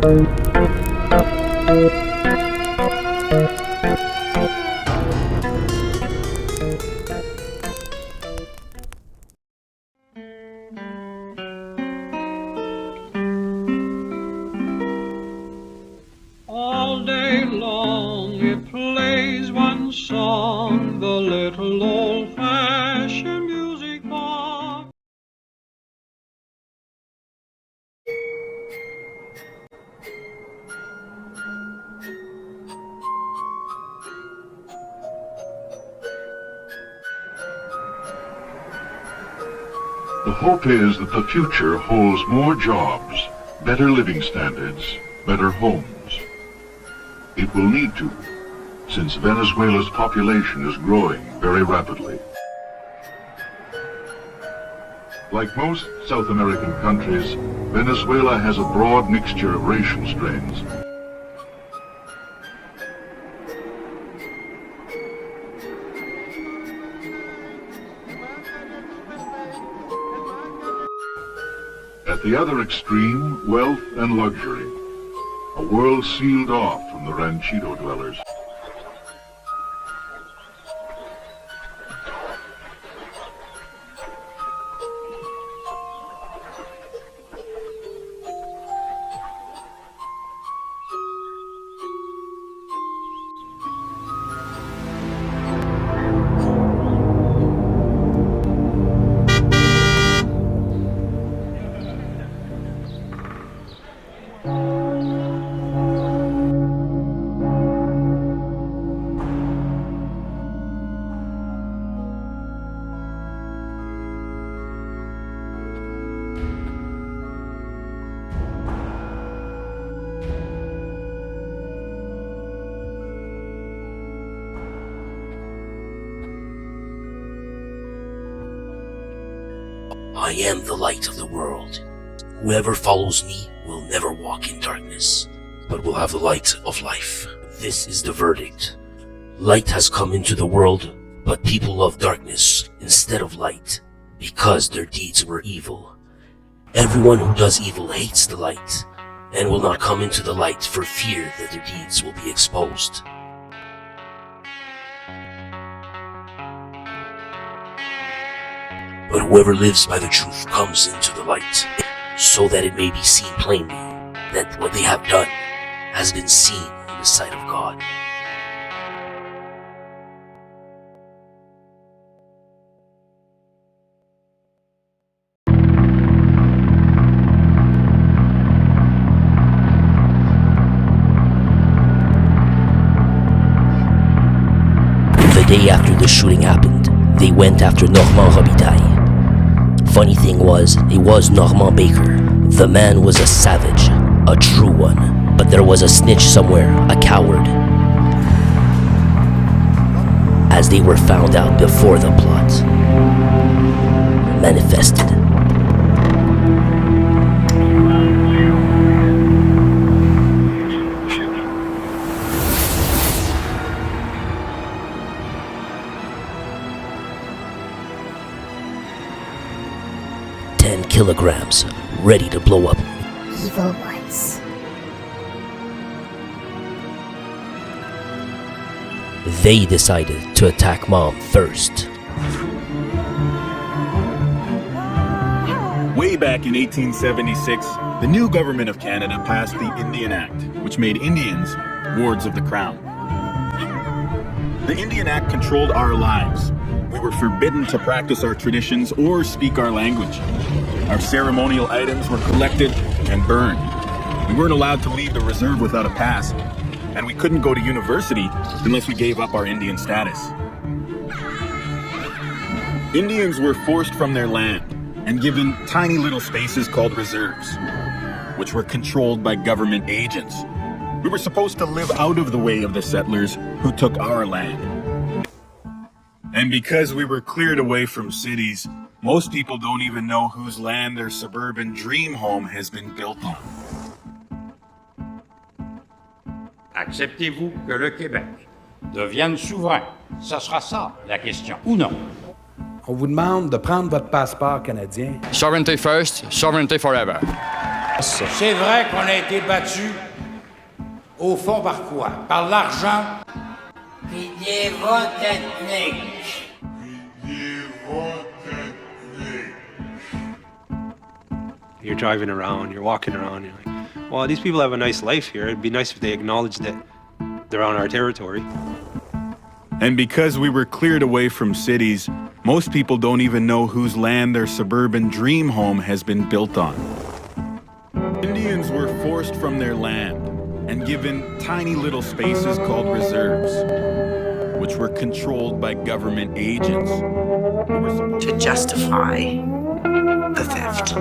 All day long it plays one song, the little old-fashioned music box. The hope is that the future holds more jobs, better living standards, better homes. It will need to, since Venezuela's population is growing very rapidly. Like most South American countries, Venezuela has a broad mixture of racial strains. At the other extreme, wealth and luxury. A world sealed off from the ranchito dwellers. I am the light of the world. Whoever follows me will never walk in darkness, but will have the light of life. This is the verdict. Light has come into the world, but people love darkness instead of light, because their deeds were evil. Everyone who does evil hates the light, and will not come into the light for fear that their deeds will be exposed. But whoever lives by the truth comes into the light, so that it may be seen plainly that what they have done has been seen in the sight of God. The day after the shooting happened, they went after Normand Robitaille. Funny thing was, it was Normand Baker. The man was a savage, a true one, but there was a snitch somewhere, a coward. As they were found out before the plot manifested. Kilograms, ready to blow up. Evil ones. They decided to attack Mom first. Way back in 1876, the new government of Canada passed the Indian Act, which made Indians wards of the Crown. The Indian Act controlled our lives. We were forbidden to practice our traditions or speak our language. Our ceremonial items were collected and burned. We weren't allowed to leave the reserve without a pass, and we couldn't go to university unless we gave up our Indian status. Indians were forced from their land and given tiny little spaces called reserves, which were controlled by government agents. We were supposed to live out of the way of the settlers who took our land. And because we were cleared away from cities, most people don't even know whose land their suburban dream home has been built on. Acceptez-vous que le Québec devienne souverain? Ça sera ça, la question, ou non? On vous demande de prendre votre passeport canadien. Sovereignty first, sovereignty forever. C'est vrai qu'on a été battu. Au fond, par quoi? Par l'argent? Puis des votes ethniques. You're driving around, you're walking around, you're like, well, these people have a nice life here. It'd be nice if they acknowledged that they're on our territory. And because we were cleared away from cities, most people don't even know whose land their suburban dream home has been built on. Indians were forced from their land and given tiny little spaces called reserves, which were controlled by government agents. To justify the theft.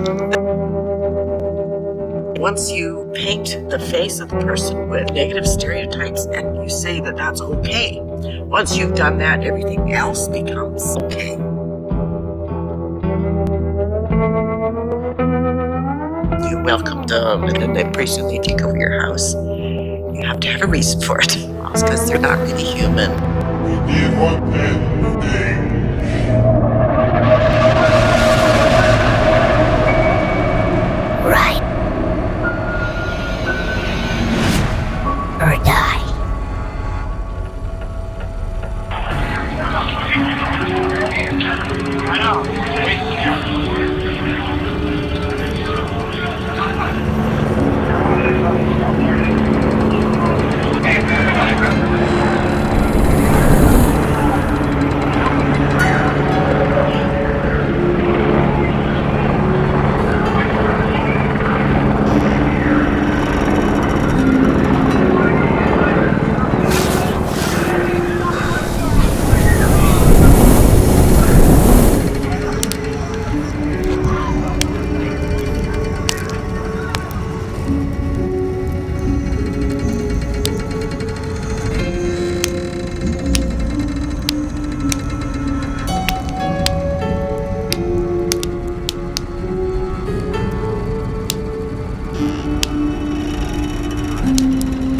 Once you paint the face of the person with negative stereotypes and you say that that's okay, once you've done that, everything else becomes okay. You welcome them, and then pretty soon they take over your house. You have to have a reason for it. It's because they're not really human. Right. Or die.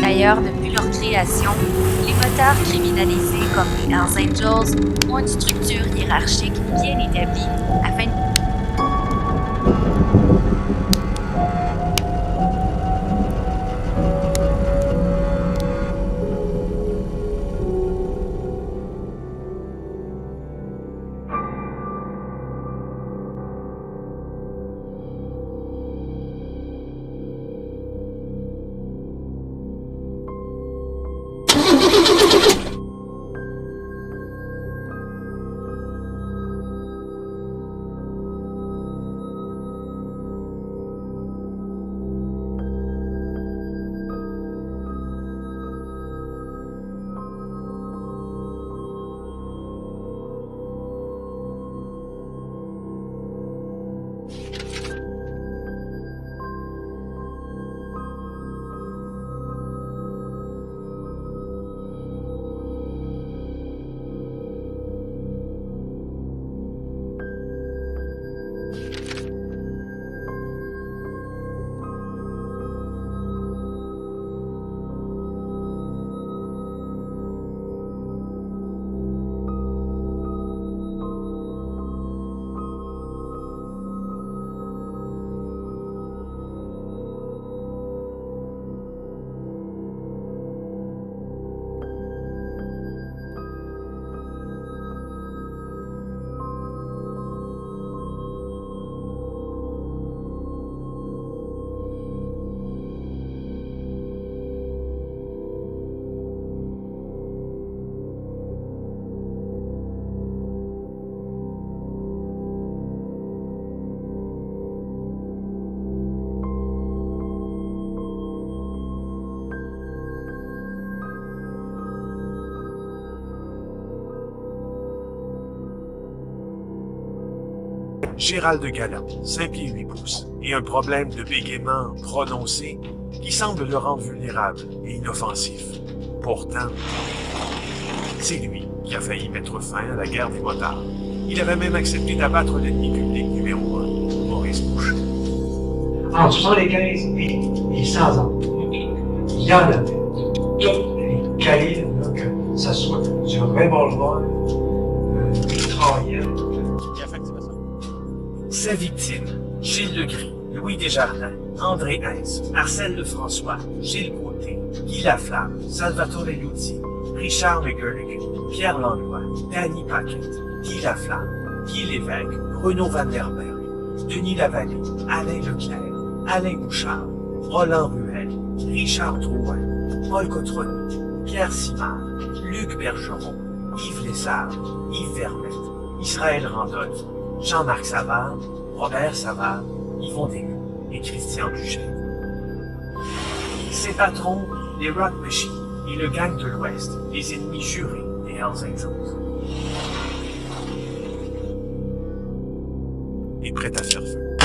D'ailleurs, depuis leur création, les motards criminalisés comme les Hells Angels ont une structure hiérarchique bien établie afin de... Gérald Gallant, 5 pieds 8 pouces, et un problème de bégaiement prononcé qui semble le rendre vulnérable et inoffensif. Pourtant, c'est lui qui a failli mettre fin à la guerre des motards. Il avait même accepté d'abattre l'ennemi public numéro 1, Maurice Boucher. En 75 et 100 ans, il y en avait tous les calibres, là, que ce soit du revolver, mitraillette. Sa victime, Gilles Legris, Louis Desjardins, André Hintz, Marcel Lefrançois, Gilles Gauthier, Guy Laflamme, Salvatore Luzi, Richard McGurk, Pierre Langlois, Danny Paquette, Guy Laflamme, Guy Lévesque, Bruno Van der Berg, Denis Lavallée, Alain Leclerc, Alain Bouchard, Roland Ruel, Richard Drouin, Paul Cotroni, Pierre Simard, Luc Bergeron, Yves Lessard, Yves Vermette, Israël Randolph, Jean-Marc Savard, Robert Savard, Yvon Desgues et Christian Duchesne. Ses patrons, les Rock Machines et le gang de l'Ouest, les ennemis jurés des Hells Angels. Et prêt à faire feu.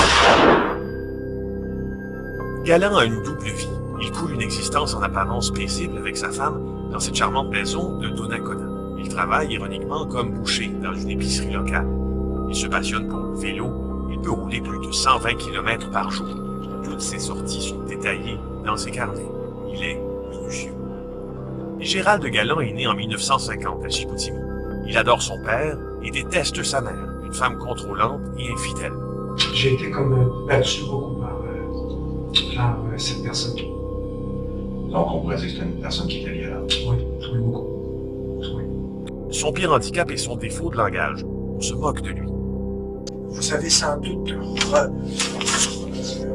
Gallant a une double vie. Il coule une existence en apparence paisible avec sa femme dans cette charmante maison de Donnacona. Il travaille ironiquement comme boucher dans une épicerie locale. Il se passionne pour le vélo. Il peut rouler plus de 120 km par jour. Toutes ses sorties sont détaillées dans ses carnets. Il est minutieux. Gérald Gallant est né en 1950 à Chicoutimi. Il adore son père et déteste sa mère, une femme contrôlante et infidèle. J'ai été comme battu beaucoup par cette personne. Donc on pourrait dire que c'est une personne qui était violente. Oui, beaucoup. Oui. Son pire handicap est son défaut de langage. On se moque de lui. Vous avez sans doute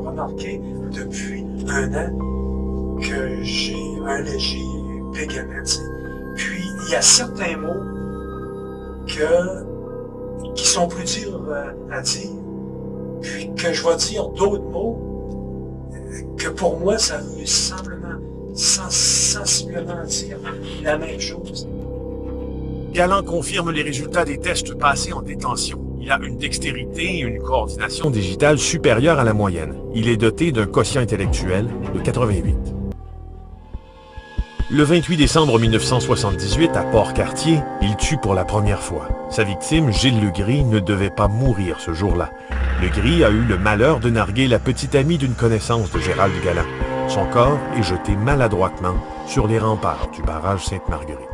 remarqué depuis un an que j'ai un léger bégaiement. Puis il y a certains mots qui sont plus durs à dire, puis que je vais dire d'autres mots que pour moi ça veut sensiblement dire la même chose. Gallant confirme les résultats des tests passés en détention. Il a une dextérité et une coordination digitale supérieure à la moyenne. Il est doté d'un quotient intellectuel de 88. Le 28 décembre 1978, à Port-Cartier, il tue pour la première fois. Sa victime, Gilles Legris, ne devait pas mourir ce jour-là. Legris a eu le malheur de narguer la petite amie d'une connaissance de Gérald Gallant. Son corps est jeté maladroitement sur les remparts du barrage Sainte-Marguerite.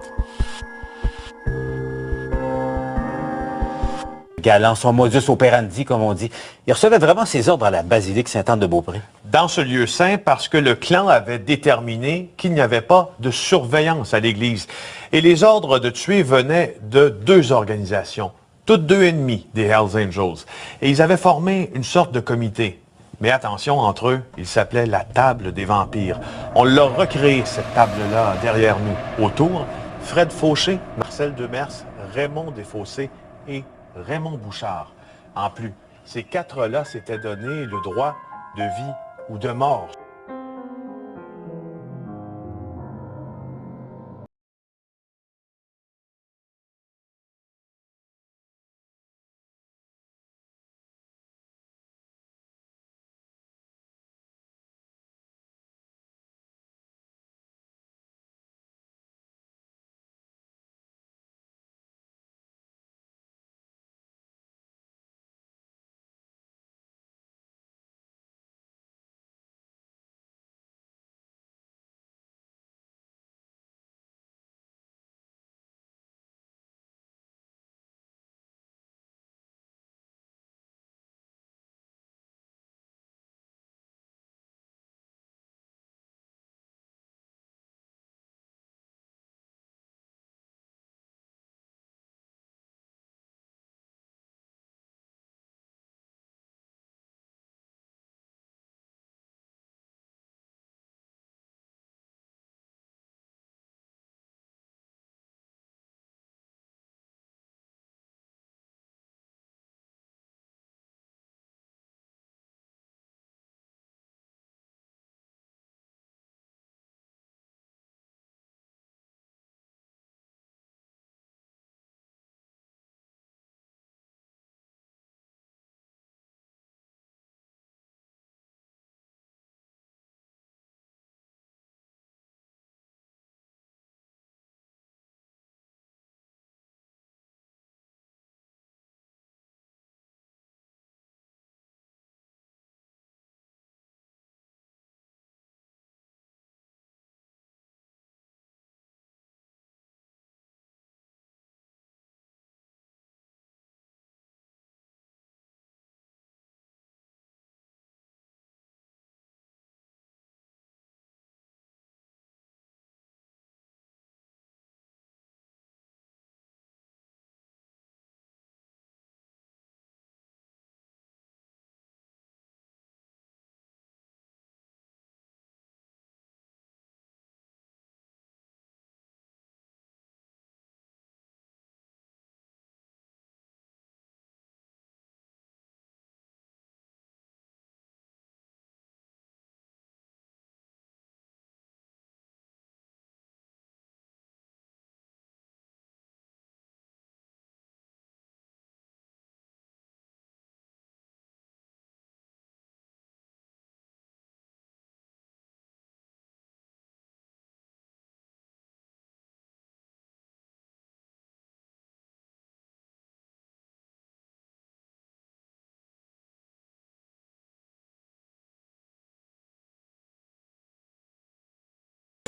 Gallant, son modus operandi, comme on dit. Il recevait vraiment ses ordres à la basilique Sainte-Anne-de-Beaupré. Dans ce lieu saint, parce que le clan avait déterminé qu'il n'y avait pas de surveillance à l'église. Et les ordres de tuer venaient de deux organisations, toutes deux ennemies des Hells Angels. Et ils avaient formé une sorte de comité. Mais attention, entre eux, ils s'appelaient la table des vampires. On l'a recréé, cette table-là, derrière nous. Autour, Fred Fauché, Marcel Demers, Raymond Desfossés et Raymond Bouchard. En plus, ces quatre-là s'étaient donné le droit de vie ou de mort.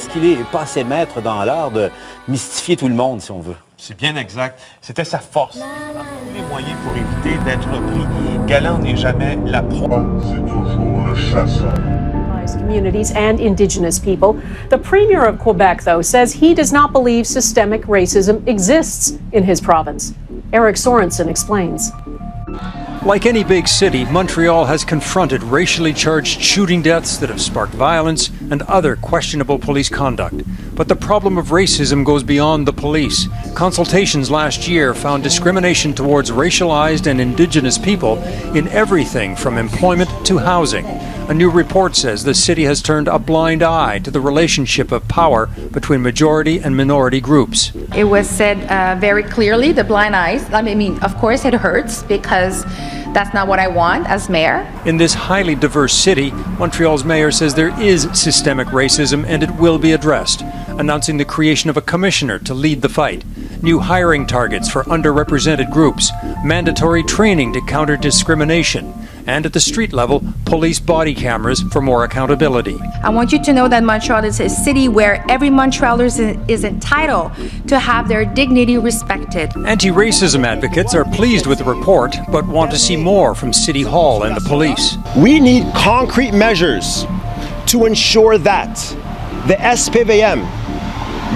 parce qu'il est pas assez maître dans l'art de mystifier tout le monde, si on veut. C'est bien exact. C'était sa force. Il a tous les moyens pour éviter d'être pris. Gallant n'est jamais la proie. C'est toujours le chasseur. Communities and Indigenous people. The Premier of Quebec, though, says he does not believe systemic racism exists in his province. Eric Sorensen explains. Like any big city, Montreal has confronted racially charged shooting deaths that have sparked violence and other questionable police conduct. But the problem of racism goes beyond the police. Consultations last year found discrimination towards racialized and Indigenous people in everything from employment to housing. A new report says the city has turned a blind eye to the relationship of power between majority and minority groups. It was said very clearly, the blind eyes. I mean, of course it hurts because that's not what I want as mayor. In this highly diverse city, Montreal's mayor says there is systemic racism and it will be addressed, announcing the creation of a commissioner to lead the fight, new hiring targets for underrepresented groups, mandatory training to counter discrimination, and at the street level, police body cameras for more accountability. I want you to know that Montreal is a city where every Montrealer is entitled to have their dignity respected. Anti-racism advocates are pleased with the report, but want to see more from City Hall and the police. We need concrete measures to ensure that the SPVM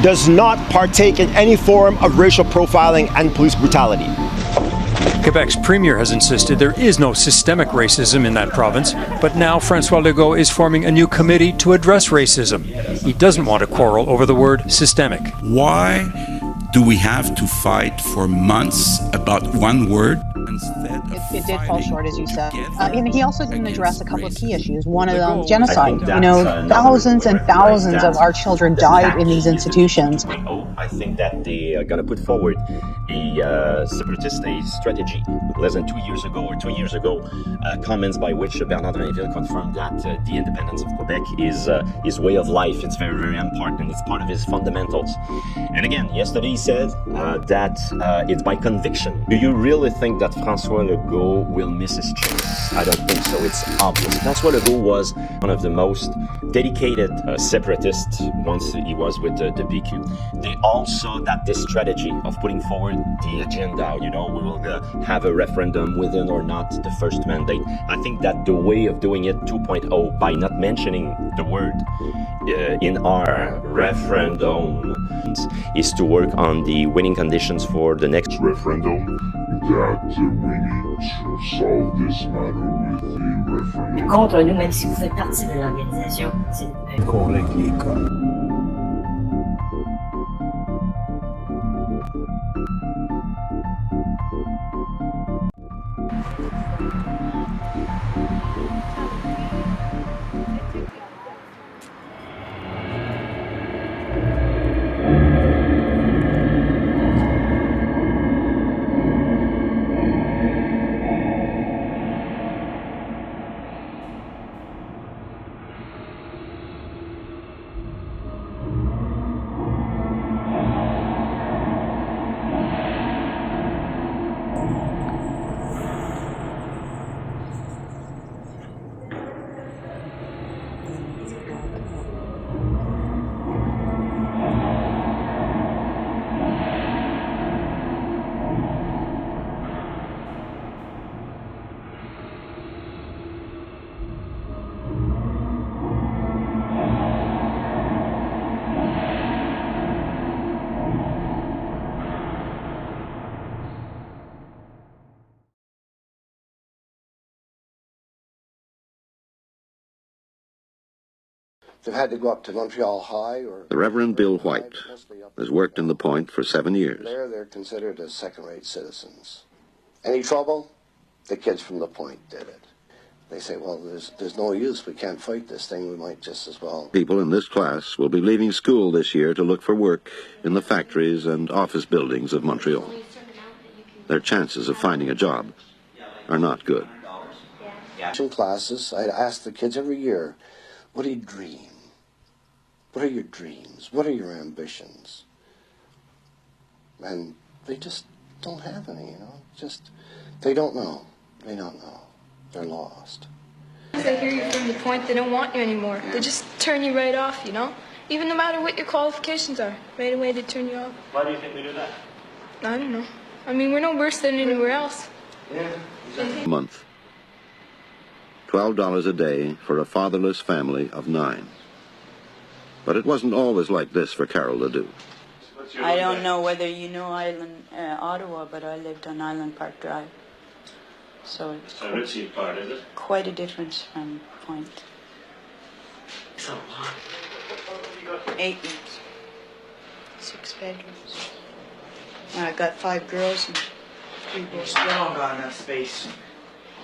does not partake in any form of racial profiling and police brutality. Quebec's premier has insisted there is no systemic racism in that province, but now François Legault is forming a new committee to address racism. He doesn't want to quarrel over the word systemic. Why do we have to fight for months about one word instead of it did fall short, as you said. He also didn't address a couple of key issues. One of them, genocide. Thousands and thousands of our children died in these institutions. I think that they are going to put forward a separatist strategy. Less than 2 years ago, or 2 years ago, comments by which Bernard Drinville confirmed that the independence of Quebec is his way of life. It's very, very important. It's part of his fundamentals. And again, yesterday he said that it's by conviction. Do you really think that François Legault will miss his chance? I don't think so. It's obvious. François Legault was one of the most dedicated separatists once he was with the PQ. They all saw that this strategy of putting forward the agenda, we will have a referendum within or not the first mandate. I think that the way of doing it 2.0 by not mentioning the word in our referendum is to work on the winning conditions for the next referendum. That we need to solve this matter with the referendum. Contre nous, même si vous faites partie de l'organisation, c'est qu'on règle les cas. They've had to go up to Montreal High or... The Reverend Bill White has worked in the Point for 7 years. There, they're considered as second-rate citizens. Any trouble? The kids from the Point did it. They say, well, there's no use. We can't fight this thing. We might just as well. People in this class will be leaving school this year to look for work in the factories and office buildings of Montreal. Their chances of finding a job are not good. In classes, I'd ask the kids every year, what do you dream? What are your dreams? What are your ambitions? And they just don't have any, they don't know. They don't know. They're lost. They hear you from the Point, they don't want you anymore. They just turn you right off, Even no matter what your qualifications are, right away they turn you off. Why do you think we do that? I don't know. I mean, we're no worse than anywhere else. Yeah. A month. $12 a day for a fatherless family of 9. But it wasn't always like this for Carol Ledoux. I don't know whether you know Ottawa, but I lived on Island Park Drive. So it's a ritzy part, is it? Quite a difference from Point. It's a lot. 8 rooms. 6 bedrooms. And I got 5 girls and 3 boys. Still don't got enough space.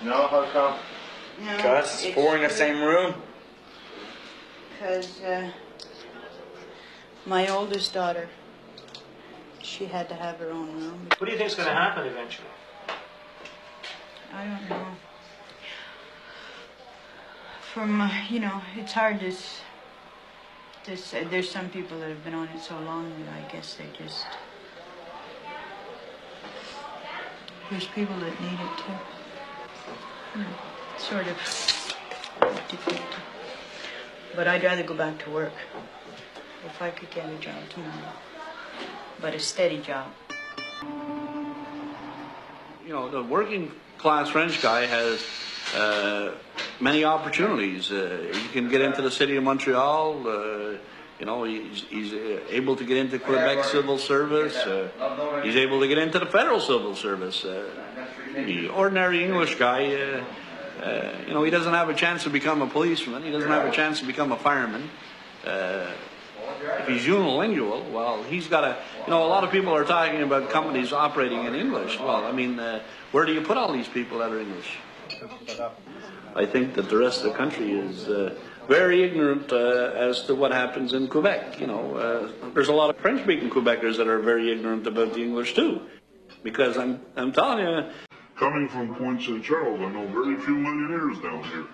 No, how come? No, Because it's 4 in the same room. Because my oldest daughter, she had to have her own room. What do you think is going to happen eventually? I don't know. From, you know, it's hard to... There's some people that have been on it so long that I guess they just... There's people that need it too. You know, sort of defeated. But I'd rather go back to work if I could get a job tomorrow. But a steady job. You know, the working class French guy has many opportunities. He can get into the city of Montreal. You know, he's able to get into Quebec civil service. He's able to get into the federal civil service. The ordinary English guy, you know, he doesn't have a chance to become a policeman. He doesn't have a chance to become a fireman. If he's unilingual, well, he's got to, you know, a lot of people are talking about companies operating in English. Well, I mean, where do you put all these people that are English? I think that the rest of the country is very ignorant as to what happens in Quebec. You know, there's a lot of French-speaking Quebecers that are very ignorant about the English too. Because I'm telling you... Coming from Point St. Charles, I know very few millionaires down here.